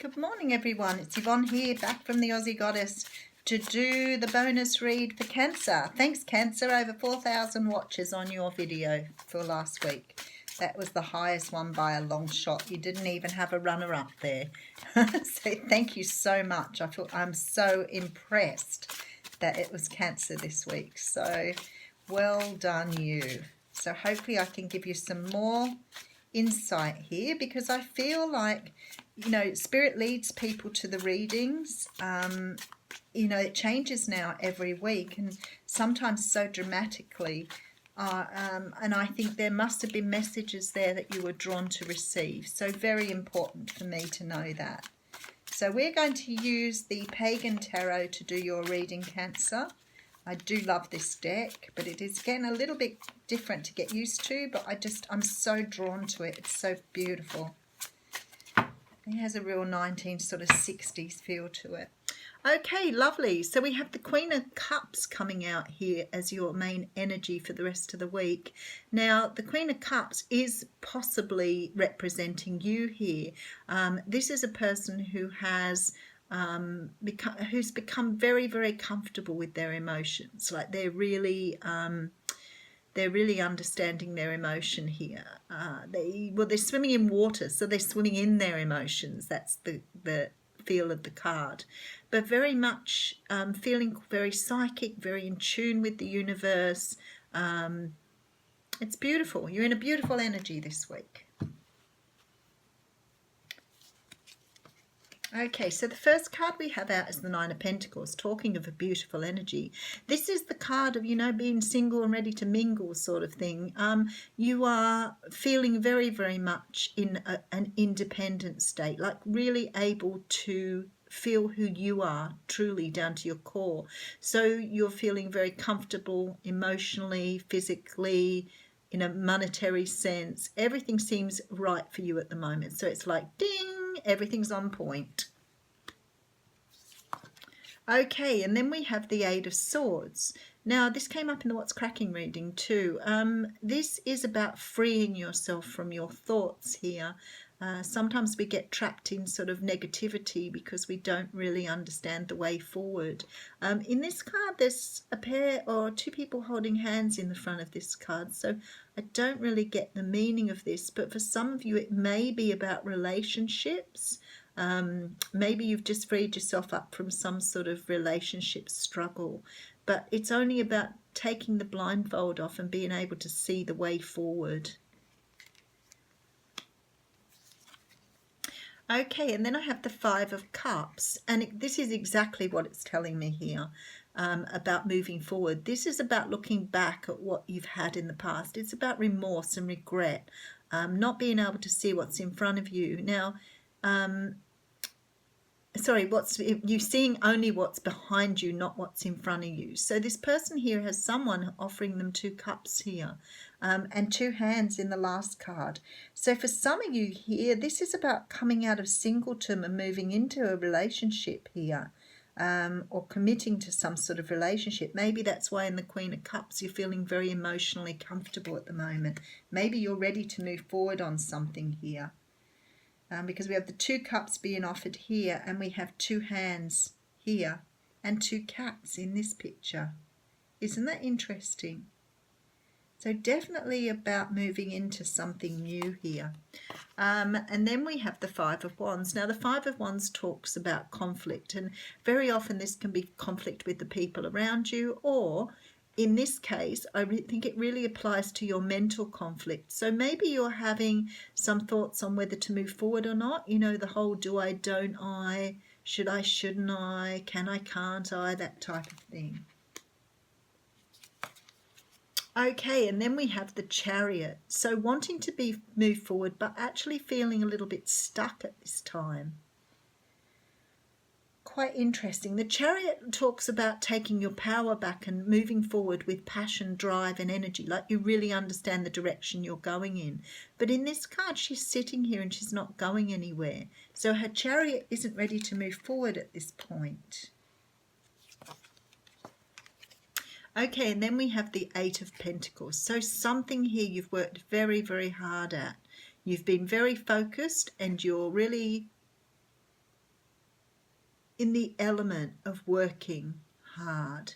Good morning, everyone. It's Yvonne here, back from the Aussie Goddess to do the bonus read for Cancer. Thanks, Cancer. Over 4,000 watches on your video for last week. That was the highest one by a long shot. You didn't even have a runner-up there. So thank you so much. I'm so impressed that it was Cancer this week. So well done, you. So hopefully I can give you some more insight here, because I feel like, Spirit leads people to the readings. It changes now every week, and sometimes so dramatically. And I think there must have been messages there that you were drawn to receive. So very important for me to know that. So we're going to use the Pagan Tarot to do your reading, Cancer. I do love this deck, but it is getting a little bit different to get used to, but I'm so drawn to it. It's so beautiful. It has a real 1960s feel to it. Okay, lovely. So we have the Queen of Cups coming out here as your main energy for the rest of the week. Now, the Queen of Cups is possibly representing you here. This is a person who has who's become very, very comfortable with their emotions. Like they're really understanding their emotion here. They're swimming in water, so they're swimming in their emotions. That's the feel of the card. But very much feeling very psychic, very in tune with the universe. It's beautiful. You're in a beautiful energy this week. Okay, so the first card we have out is the Nine of Pentacles, talking of a beautiful energy. This is the card of, being single and ready to mingle sort of thing. You are feeling very, very much in an independent state, like really able to feel who you are truly down to your core. So you're feeling very comfortable emotionally, physically, in a monetary sense. Everything seems right for you at the moment. So it's like, ding! Everything's on point. Okay, and then we have the Eight of Swords. Now, this came up in the What's Cracking reading too. This is about freeing yourself from your thoughts here. Sometimes we get trapped in sort of negativity because we don't really understand the way forward. In this card, there's a pair or two people holding hands in the front of this card. So I don't really get the meaning of this, but for some of you, it may be about relationships. Maybe you've just freed yourself up from some sort of relationship struggle, but it's only about taking the blindfold off and being able to see the way forward. Okay, and then I have the Five of Cups, and this is exactly what it's telling me here about moving forward. This is about looking back at what you've had in the past. It's about remorse and regret, not being able to see what's in front of you. Now, you're seeing only what's behind you, not what's in front of you. So this person here has someone offering them two cups here, and two hands in the last card. So for some of you here, this is about coming out of singleton and moving into a relationship here, or committing to some sort of relationship. Maybe that's why in the Queen of Cups you're feeling very emotionally comfortable at the moment. Maybe you're ready to move forward on something here. Because we have the two cups being offered here, and we have two hands here and two cats in this picture. Isn't that interesting? So definitely about moving into something new here. And then we have the Five of Wands. Now the Five of Wands talks about conflict, and very often this can be conflict with the people around you, or in this case, I think it really applies to your mental conflict. So maybe you're having some thoughts on whether to move forward or not. The whole do I, don't I, should I, shouldn't I, can I, can't I, that type of thing. Okay, and then we have the Chariot. So wanting to move forward, but actually feeling a little bit stuck at this time. Quite interesting. The Chariot talks about taking your power back and moving forward with passion, drive and energy, like you really understand the direction you're going in. But in this card, she's sitting here and she's not going anywhere. So her Chariot isn't ready to move forward at this point. Okay, and then we have the Eight of Pentacles. So something here you've worked very, very hard at. You've been very focused and you're really in the element of working hard.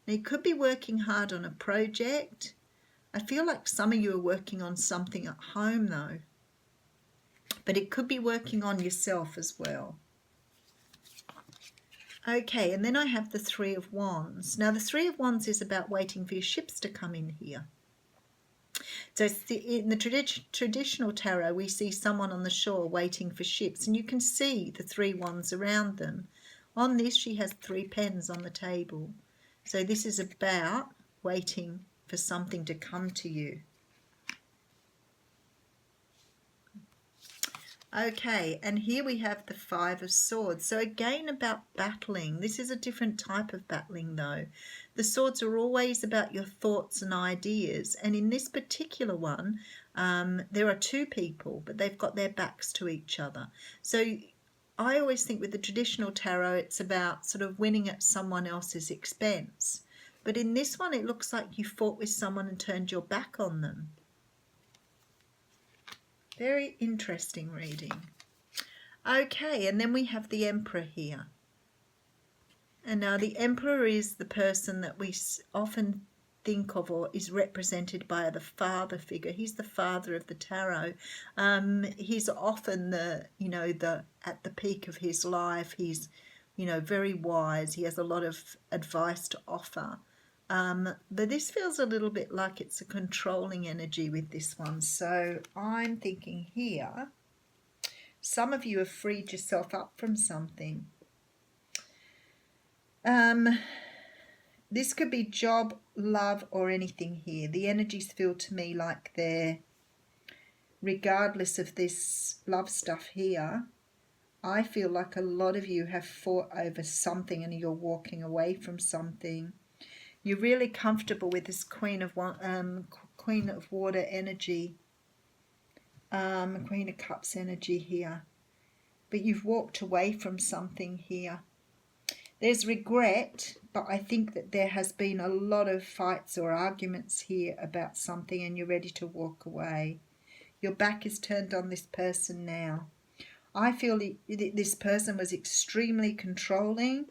Now, you could be working hard on a project. I feel like some of you are working on something at home though, but it could be working on yourself as well. Okay, and then I have the Three of Wands. Now, the Three of Wands is about waiting for your ships to come in here. So in the traditional tarot, we see someone on the shore waiting for ships, and you can see the three wands around them. On this, she has 3 pens on the table. So this is about waiting for something to come to you. Okay, and here we have the Five of Swords. So again, about battling. This is a different type of battling though. The swords are always about your thoughts and ideas. And in this particular one, there are 2 people, but they've got their backs to each other. So I always think with the traditional tarot, it's about sort of winning at someone else's expense. But in this one, it looks like you fought with someone and turned your back on them. Very interesting reading. Okay, and then we have the Emperor here. And now the Emperor is the person that we often think of or is represented by the father figure. He's the father of the tarot. He's often at the peak of his life. He's, very wise. He has a lot of advice to offer. But this feels a little bit like it's a controlling energy with this one. So I'm thinking here, some of you have freed yourself up from something. This could be job, love, or anything here. The energies feel to me like they're, regardless of this love stuff here, I feel like a lot of you have fought over something and you're walking away from something. You're really comfortable with this Queen of Water energy, Queen of Cups energy here. But you've walked away from something here. There's regret, but I think that there has been a lot of fights or arguments here about something and you're ready to walk away. Your back is turned on this person now. I feel this person was extremely controlling.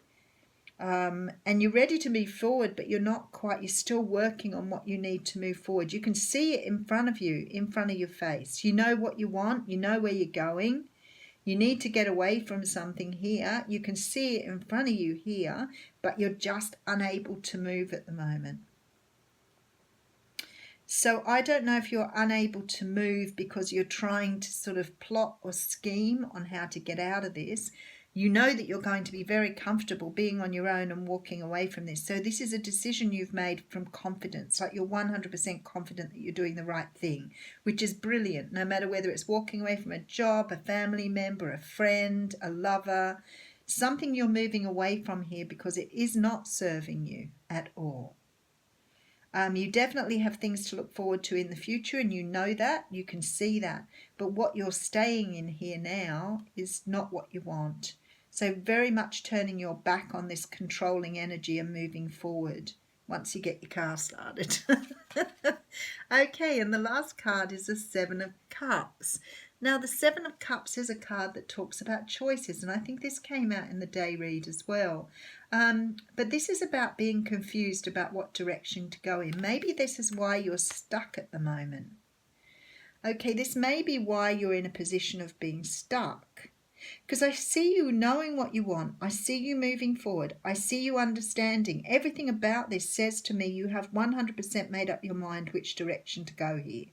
And you're ready to move forward, but you're not quite. You're still working on what you need to move forward. You can see it in front of you, in front of your face. You know what you want. You know where you're going. You need to get away from something here. You can see it in front of you here, but you're just unable to move at the moment. So I don't know if you're unable to move because you're trying to sort of plot or scheme on how to get out of this. You know that you're going to be very comfortable being on your own and walking away from this. So this is a decision you've made from confidence, like you're 100% confident that you're doing the right thing, which is brilliant, no matter whether it's walking away from a job, a family member, a friend, a lover, something you're moving away from here because it is not serving you at all. You definitely have things to look forward to in the future, and you know that, you can see that. But what you're staying in here now is not what you want. So very much turning your back on this controlling energy and moving forward once you get your car started. Okay, and the last card is the Seven of Cups. Now, the Seven of Cups is a card that talks about choices, and I think this came out in the day read as well. But this is about being confused about what direction to go in. Maybe this is why you're stuck at the moment. Okay, this may be why you're in a position of being stuck. Because I see you knowing what you want. I see you moving forward. I see you understanding. Everything about this says to me you have 100% made up your mind which direction to go here.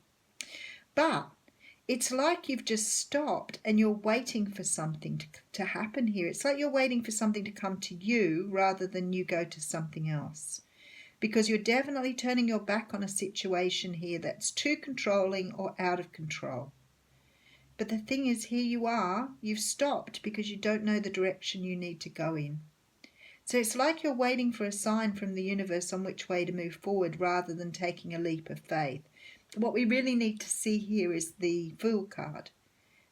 But it's like you've just stopped and you're waiting for something to happen here. It's like you're waiting for something to come to you rather than you go to something else. Because you're definitely turning your back on a situation here that's too controlling or out of control. But the thing is, here you are, you've stopped because you don't know the direction you need to go in. So it's like you're waiting for a sign from the universe on which way to move forward rather than taking a leap of faith. What we really need to see here is the Fool card.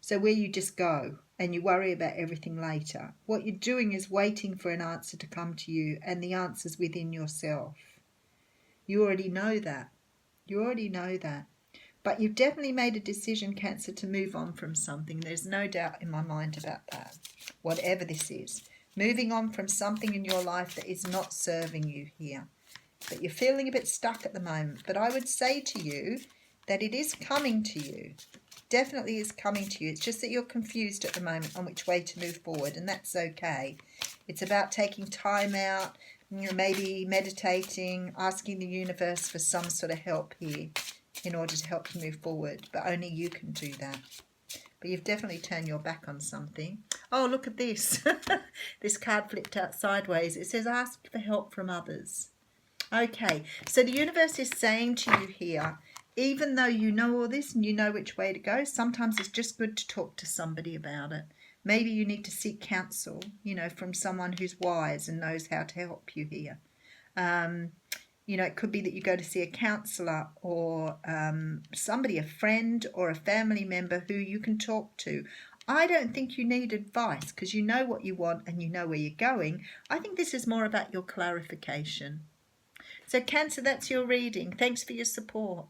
So where you just go and you worry about everything later. What you're doing is waiting for an answer to come to you, and the answer's within yourself. You already know that. You already know that. But you've definitely made a decision, Cancer, to move on from something. There's no doubt in my mind about that. Whatever this is. moving on from something in your life that is not serving you here. But you're feeling a bit stuck at the moment. But I would say to you that it is coming to you. Definitely is coming to you. It's just that you're confused at the moment on which way to move forward, and that's okay. It's about taking time out, maybe meditating, asking the universe for some sort of help here in order to help you move forward. But only you can do that. But you've definitely turned your back on something. Oh, look at this. This card flipped out sideways. It says ask for help from others. Okay, so the universe is saying to you here, even though you know all this and you know which way to go, sometimes it's just good to talk to somebody about it. Maybe you need to seek counsel, from someone who's wise and knows how to help you here. It could be that you go to see a counsellor or somebody, a friend or a family member who you can talk to. I don't think you need advice because you know what you want and you know where you're going. I think this is more about your clarification. So Cancer, that's your reading. Thanks for your support.